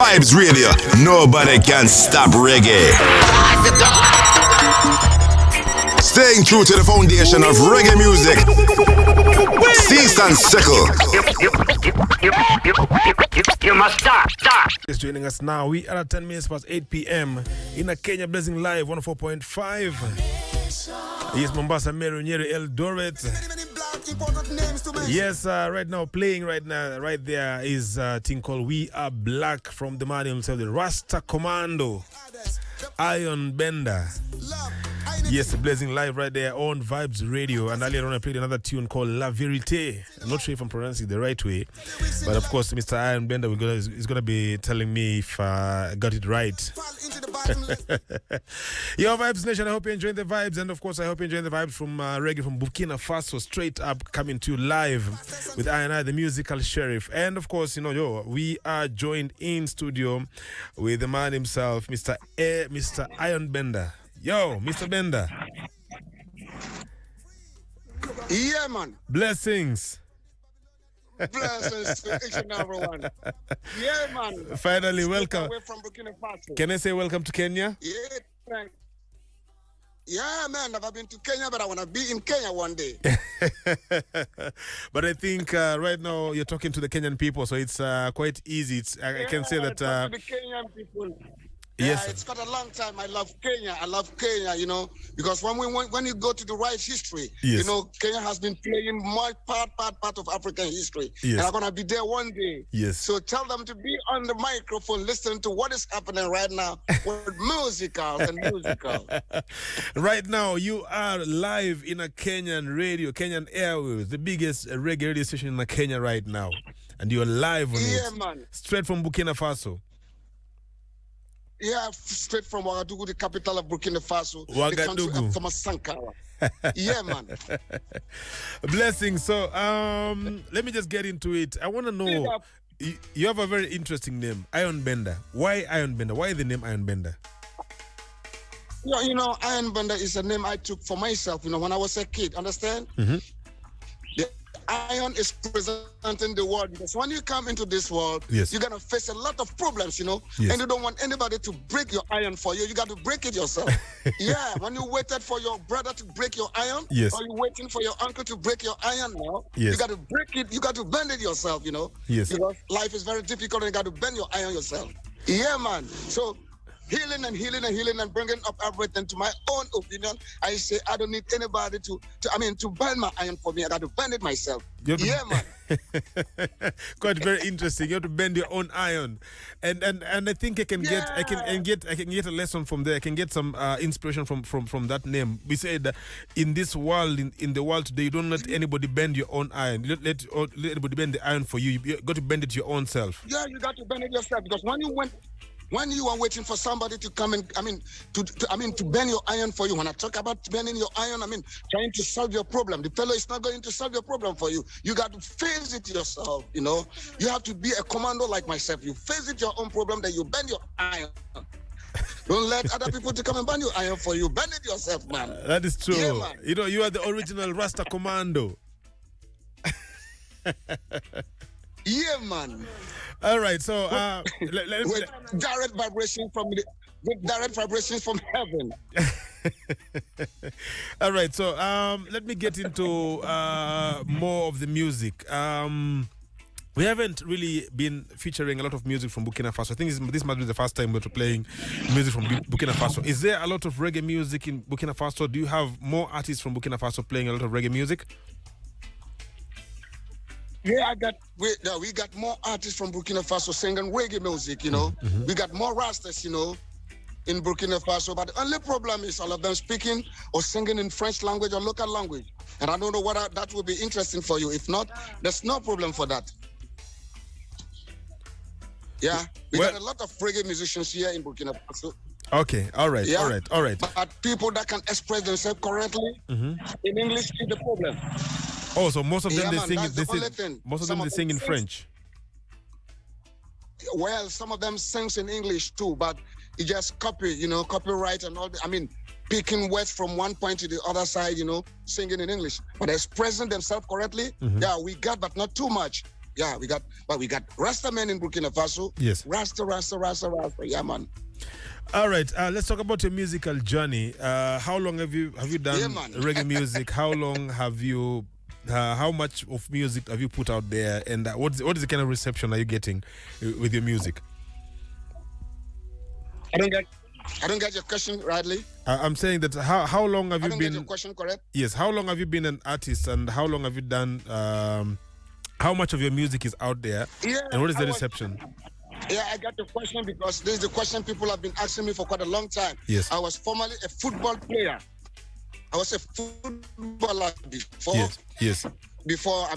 Vibes Radio. Nobody can stop reggae. Staying true to the foundation of reggae music. Cease and sickle. You must stop. Is joining us now. We are at 10 minutes past 8 p.m. in a Kenya Blessing Live 104.5. Yes, Mombasa, Meru, Nyeri, Eldoret. Yes, right now, playing right there is a thing called We Are Black from the man himself, the Rasta Commando, Iron Bender. Yes, Blazing Live right there on Vibes Radio. And earlier on I played another tune called La Vérité. I'm not sure if I'm pronouncing it the right way, but of course Mr. Iron Bender is going to be telling me if I got it right. Your Vibes Nation, I hope you're enjoying the vibes. And of course I hope you're enjoying the vibes from Reggae from Burkina Faso, straight up coming to you live with I, the musical sheriff. And of course, we are joined in studio with the man himself, Mr. Iron Bender. Yo, Mr. Bender. Yeah, man. Blessings. Blessings to each and every one. Yeah, man. Finally, welcome. Away from Burkina Faso. Can I say welcome to Kenya? Yeah, man. Yeah, man. I've been to Kenya, but I want to be in Kenya one day. But I think right now you're talking to the Kenyan people, so it's quite easy. I can say that. To the Kenyan people. Yes, yeah, it's got a long time. I love Kenya, because when you go to the right history, yes, Kenya has been playing my part of African history. Yes. And I'm going to be there one day. Yes. So tell them to be on the microphone, listening to what is happening right now with Muzikal. Right now, you are live in a Kenyan Airways, the biggest reggae radio station in Kenya right now. And you're live on it. Yeah, man. Straight from Burkina Faso. Yeah, straight from Ouagadougou, the capital of Burkina Faso. Ouagadougou. The country of Thomas Sankara. Yeah, man. Blessing. So, let me just get into it. I want to know, you have a very interesting name, Iron Bender. Why Iron Bender? Why the name Iron Bender? Iron Bender is a name I took for myself, when I was a kid, understand? Mm-hmm. Iron is presenting the world, because when you come into this world, yes, you're going to face a lot of problems, Yes. and you don't want anybody to break your iron for you. You got to break it yourself. Yeah, when you waited for your brother to break your iron, yes, or you waiting for your uncle to break your iron now, yes, you got to break it, you got to bend it yourself, Yes. Because life is very difficult and you got to bend your iron yourself. Yeah, man. So, healing and bringing up everything to my own opinion. I say I don't need anybody to bend my iron for me. I got to bend it myself. Yeah, man. Quite very interesting. You have to bend your own iron, and I think I can get a lesson from there. I can get some inspiration from that name. We said in this world, in the world today, you don't let anybody bend your own iron. You don't let anybody bend the iron for you. You got to bend it your own self. Yeah, you got to bend it yourself, because when you are waiting for somebody to come and to bend your iron for you. When I talk about bending your iron, trying to solve your problem. The fellow is not going to solve your problem for you. You got to face it yourself. You have to be a commando like myself. You face it your own problem, then you bend your iron. Don't let other people to come and bend your iron for you. Bend it yourself, man. That is true. Yeah, man. You are the original Rasta Commando. Yeah, man. All right, so with direct vibrations from heaven. All right, so let me get into more of the music. We haven't really been featuring a lot of music from Burkina Faso. I think this might be the first time we're playing music from Burkina Faso. Is there a lot of reggae music in Burkina Faso? Do you have more artists from Burkina Faso playing a lot of reggae music? Yeah, we got more artists from Burkina Faso singing reggae music, Mm-hmm. We got more Rastas, in Burkina Faso. But the only problem is all of them speaking or singing in French language or local language. And I don't know whether that would be interesting for you. If not, there's no problem for that. Yeah, we got a lot of reggae musicians here in Burkina Faso. Okay, all right, yeah. all right. But people that can express themselves correctly in English is the problem. Oh, so most of them they sing in French. Well, some of them sings in English too, but you just copyright and all. Picking words from one point to the other side, singing in English, but expressing themselves correctly. Yeah, we got, but not too much. Yeah, we got Rasta men in Burkina Faso. Yes. Rasta. Yeah, man. All right, let's talk about your musical journey. How long have you done reggae music? How long have you? How much of music have you put out there? And what is the kind of reception are you getting with your music? I don't get your question rightly. I'm saying that how long have you been? Get your question correct. Yes. How long have you been an artist, and how long have you done? How much of your music is out there? Yeah, and what is the reception? Yeah, I got the question because this is the question people have been asking me for quite a long time. Yes. I was formerly a football player. I was a footballer before. Yes. Before,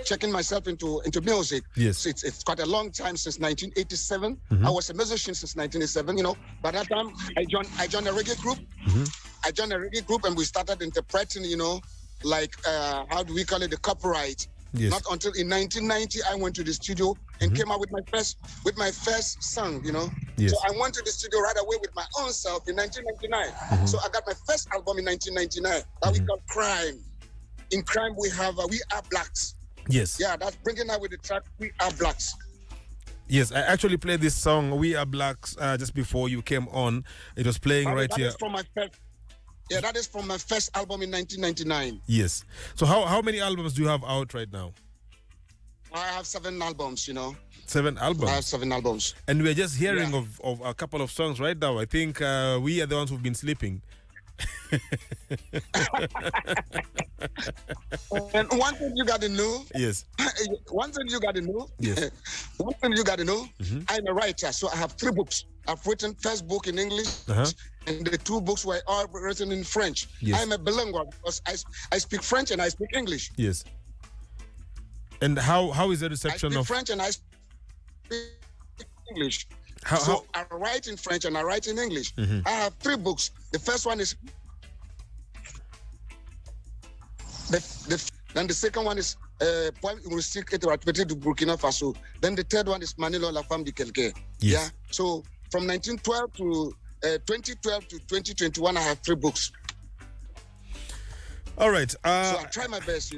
checking myself into music. Yes. So it's quite a long time, since 1987. Mm-hmm. I was a musician since 1987. By that time I joined a reggae group. Mm-hmm. I joined a reggae group and we started interpreting. How do we call it, the copyright. Yes. Not until in 1990 I went to the studio and came out with my first song, Yes. So I went to the studio right away with my own self in 1999. So I got my first album in 1999 that we call Crime. In Crime we have We Are Blacks. Yes. Yeah, that's bringing out with the track We Are Blacks. Yes, I actually played this song We Are Blacks just before you came on. It was playing right here. That is from my first album in 1999. Yes. So how many albums do you have out right now? I have 7 albums, 7 albums? I have 7 albums. And we're just hearing of a couple of songs right now. I think we are the ones who've been sleeping. And one thing you got to know. Yes. One thing you got to know. Yes. One thing you got to know. I'm a writer, so I have 3 books. I've written first book in English, and the 2 books were all written in French. Yes. I'm a bilingual because I speak French and I speak English. Yes. And how is the reception I speak of French and I speak English. how I write in French and I write in English. I have 3 books. The first one is then the second one is Poème humoristique et interprété du Burkina Faso. Then the third one is Manilo, la femme de quelqu'un. Yes. Yeah. So from 1912 to 2012 to 2021, I have 3 books. All right. So I try my best,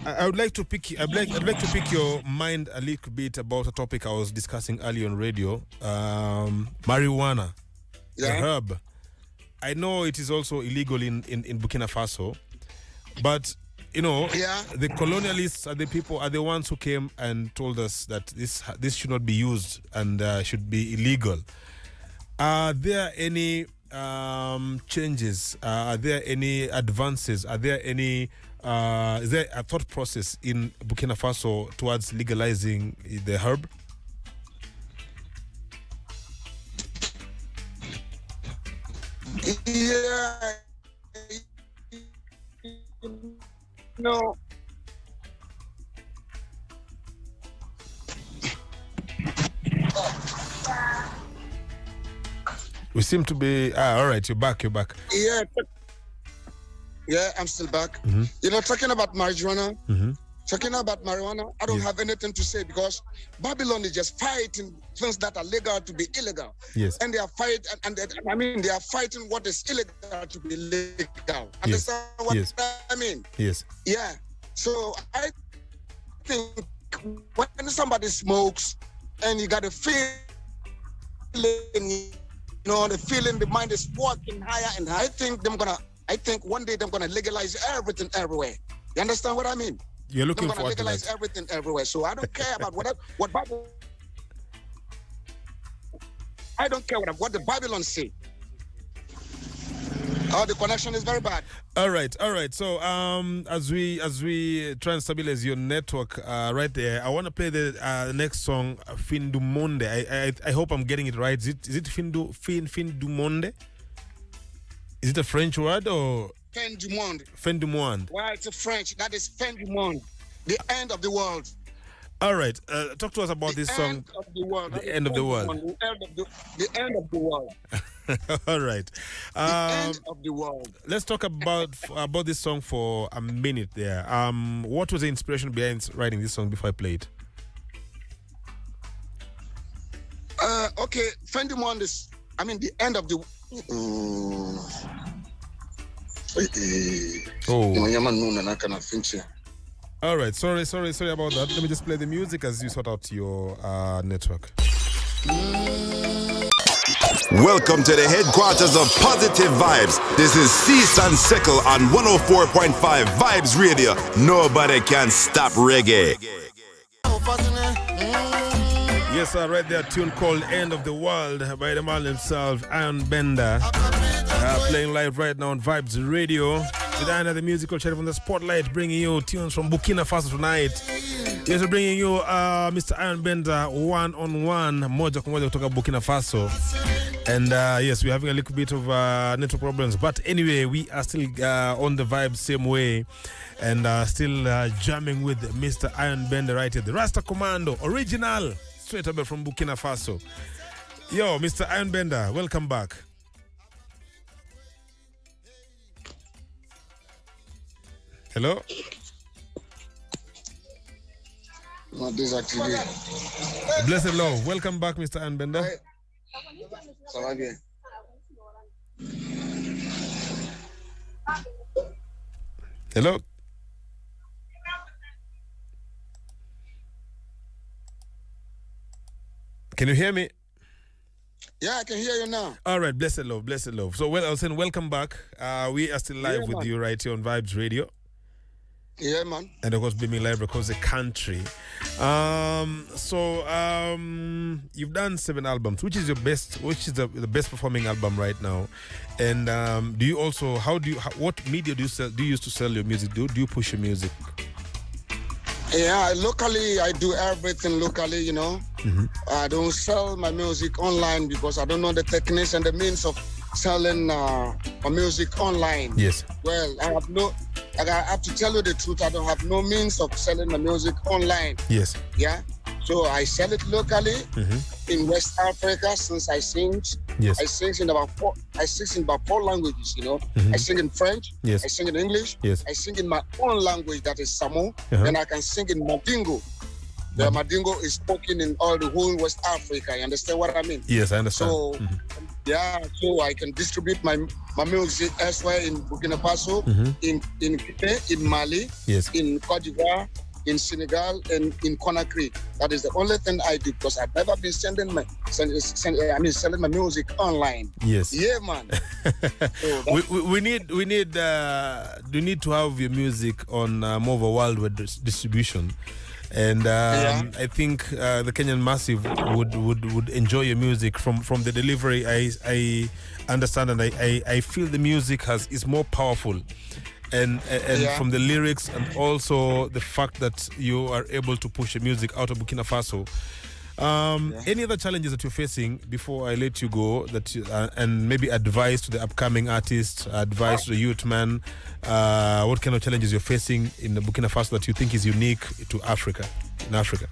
I would like to pick. I'd like to pick your mind a little bit about a topic I was discussing earlier on radio. Marijuana, the herb. I know it is also illegal in Burkina Faso, but the colonialists are the ones who came and told us that this should not be used and should be illegal. Are there any changes? Are there any advances? Are there any? Is there a thought process in Burkina Faso towards legalizing the herb? Yeah. No. We seem to be all right. You're back. Yeah, I'm still back. Talking about marijuana. I don't have anything to say because Babylon is just fighting things that are legal to be illegal. Yes. And they are they are fighting what is illegal to be legal. Understand what I mean? Yes. Yeah. So I think when somebody smokes and you got a feeling, the feeling, the mind is walking higher and higher. I think one day they're gonna legalize everything everywhere. You understand what I mean? You're looking for legalize that. everything everywhere. So I don't care about what Bible. I don't care what the Babylon say. Oh, the connection is very bad. All right. So as we try and stabilize your network right there, I want to play the next song, Fin du Monde. I hope I'm getting it right. Is it Fin du Monde? Is it a French word or? Fin du Monde. Fin du Monde. Well, it's a French. That is Fin du Monde. The end of the world. All right. Talk to us about this song. Of the world. The end of the world. The end of the world. All right. The end of the world. Let's talk about this song for a minute there. What was the inspiration behind writing this song before I play it? Okay. Fin du Monde is, the end of the. All right. Sorry about that. Let me just play the music as you sort out your network. Welcome to the headquarters of Positive Vibes. This is Cease and Sickle on 104.5 Vibes Radio. Nobody can stop reggae. Yes, I read that tune called End of the World by the man himself, Iron Bender. Playing live right now on Vibes Radio. With another musical channel from the Spotlight, bringing you tunes from Burkina Faso tonight. Yes, we're bringing you Mr. Iron Bender one-on-one, moja kwa moja kutoka Burkina Faso. And yes, we're having a little bit of network problems. But anyway, we are still on the vibe same way. And still jamming with Mr. Iron Bender right here. The Rasta Commando, original, straight away from Burkina Faso. Yo, Mr. Iron Bender, welcome back. Hello? Not deactivate. Blessed Lord, welcome back, Mr. Iron Bender. Ça va bien. Hello? Can you hear me? Yeah, I can hear you now. All right, blessed love. So, well, I was saying, welcome back. We are still live with you right here on Vibes Radio. Yeah, man. And of course, being live across the country. You've done 7 albums. Which is your best? Which is the best performing album right now? And do you also? What media do you use to sell your music? Do you push your music? Yeah, locally, I do everything locally, you know. Mm-hmm. I don't sell my music online because I don't know the techniques and the means of selling my music online. Yes. Well, I have to tell you the truth, I don't have no means of selling my music online. Yes. Yeah. So I sell it locally in West Africa since I sing. Yes. I sing in about 4 languages, you know. I sing in French, Yes. I sing in English, Yes. I sing in my own language, that is Samo, and I can sing in Mandingo. The Mandingo is spoken in all the whole West Africa. You understand what I mean? Yes, I understand. So yeah, so I can distribute my music elsewhere in Burkina Faso, in Guinea, in Mali, Yes. in Cote d'Ivoire, in Senegal, and in Conakry. That is the only thing I do because I've never been selling my music online. Yes. Yeah, man. So we need to have your music on more of a worldwide distribution. And I think the Kenyan Massive would enjoy your music from the delivery. I understand and I feel the music is more powerful, and from the lyrics and also the fact that you are able to push your music out of Burkina Faso. Any other challenges that you're facing before I let you go that and maybe advice to the upcoming artists, advice to the youth man, what kind of challenges you're facing in the Burkina Faso that you think is unique to Africa, in Africa?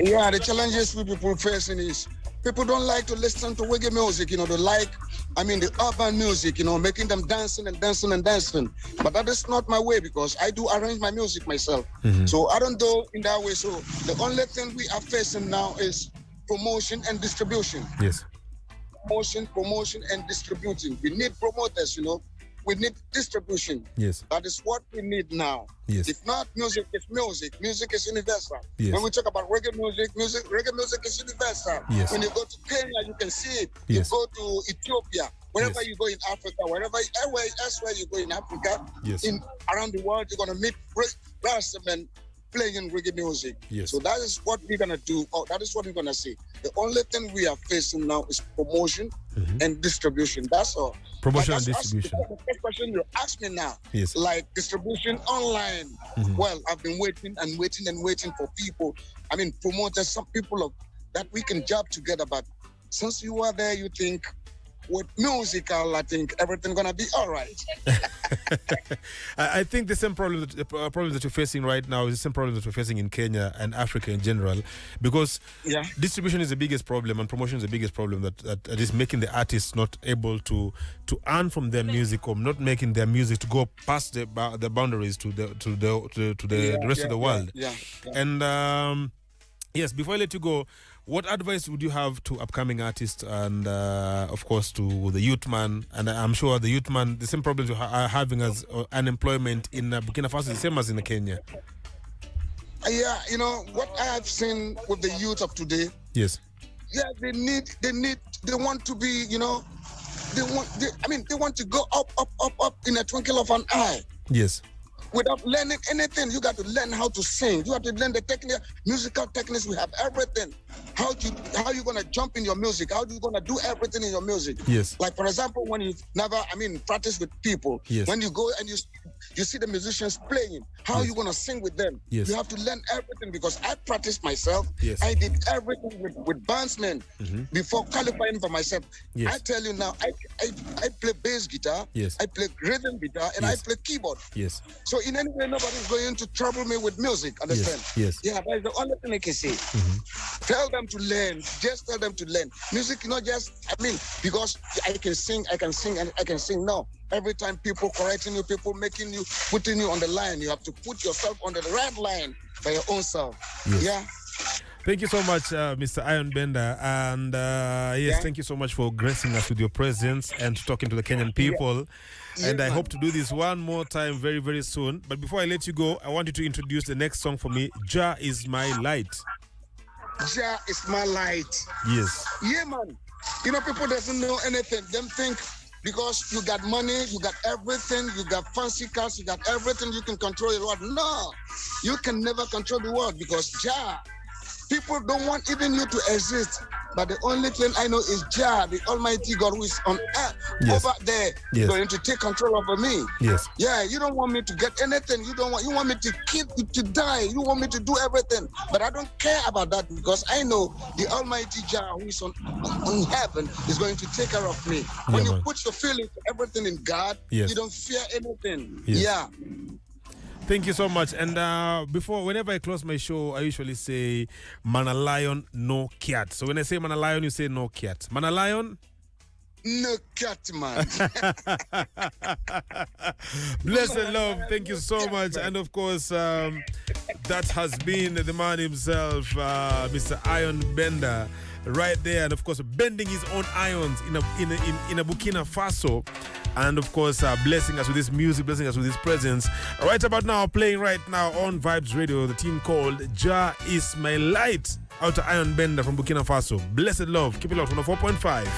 Yeah, the challenges we people facing is people don't like to listen to reggae music, you know, they like, the urban music, you know, making them dancing. But that is not my way because I do arrange my music myself. So I don't do in that way. So the only thing we are facing now is promotion and distribution. Yes. Promotion and distributing. We need promoters, you know. We need distribution. Yes. That is what we need now. Yes. If not, music is music. Music is universal. Yes. When we talk about reggae music is universal. Yes. When you go to Kenya, you can see it. Yes. You go to Ethiopia, wherever Yes. you go in Africa, elsewhere you go in Africa, Yes. around the world, you're gonna meet Rastaman playing reggae music. Yes. So that is what we're gonna do. That is what we're gonna see. The only thing we are facing now is promotion and distribution. That's all. Promotion But and that's distribution. The first question you asked me now. Yes. Like distribution online. Well, I've been waiting for people. Promoters, some people that we can job together. But since you are there, you think with Muzikal, I think everything gonna be all right. I think the same problem that you're facing right now is the same problem that we're facing in Kenya and Africa in general, because distribution is the biggest problem and promotion is the biggest problem that is making the artists not able to earn from their music or not making their music to go past the boundaries to the rest of the world. And yes, before I let you go, what advice would you have to upcoming artists and, of course, to the youth man? And I'm sure the youth man, the same problems you are having as unemployment in Burkina Faso is the same as in Kenya. Yeah, you know what I have seen with the youth of today. Yes. Yeah, they want to be, you know, they want to go up in a twinkle of an eye. Yes. Without learning anything, you got to learn how to sing. You have to learn the musical techniques. We have everything. How you gonna jump in your music? How you gonna do everything in your music? Yes. Like for example, when you never, practice with people. Yes. When you go and you see the musicians playing, how you gonna sing with them? Yes. You have to learn everything because I practiced myself. Yes. I did everything with bandsmen before qualifying for myself. Yes. I tell you now, I play bass guitar. Yes. I play rhythm guitar and I play keyboard. Yes. So in any way, nobody's going to trouble me with music. Understand? Yes. Yeah, that's the only thing I can say. Tell them to learn. Just tell them to learn. Music, not just, because I can sing, and I can sing. No. Every time people correcting you, people making you, putting you on the line, you have to put yourself on the right line for your own self. Yes. Yeah. Thank you so much, Mr. Iron Bender. And thank you so much for gracing us with your presence and talking to the Kenyan people. And I hope to do this one more time very, very soon. But before I let you go, I want you to introduce the next song for me. Jah is my light. Jah is my light. Yes. Yeah, man. You know, people doesn't know anything. Them think because you got money, you got everything, you got fancy cars, you got everything, you can control the world. No, you can never control the world because Jah. People don't want even you to exist. But the only thing I know is Jah, the Almighty God who is on earth, over there, going to take control over me. Yes. Yeah, you don't want me to get anything. You want me to kill, to die. You want me to do everything. But I don't care about that because I know the Almighty Jah who is on heaven is going to take care of me. When you put your feelings, everything in God, you don't fear anything. Yes. Yeah. Thank you so much. And whenever I close my show, I usually say, "Man a lion, no cat." So when I say "man a lion," you say "no cat." Man a lion? No cat, man. Blessed love. Thank you so much. And of course, that has been the man himself, Mr. Iron Bender, right there. And of course, bending his own irons in a Burkina Faso. And of course, blessing us with this music, blessing us with his presence. Right about now, playing right now on Vibes Radio, the team called Jah is my light, out to Iron Bender from Burkina Faso. Blessed love. Keep it out on 4.5.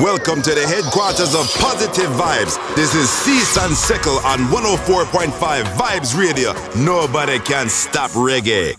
Welcome to the headquarters of Positive Vibes. This is Cease and Sickle on 104.5 Vibes Radio. Nobody can stop reggae.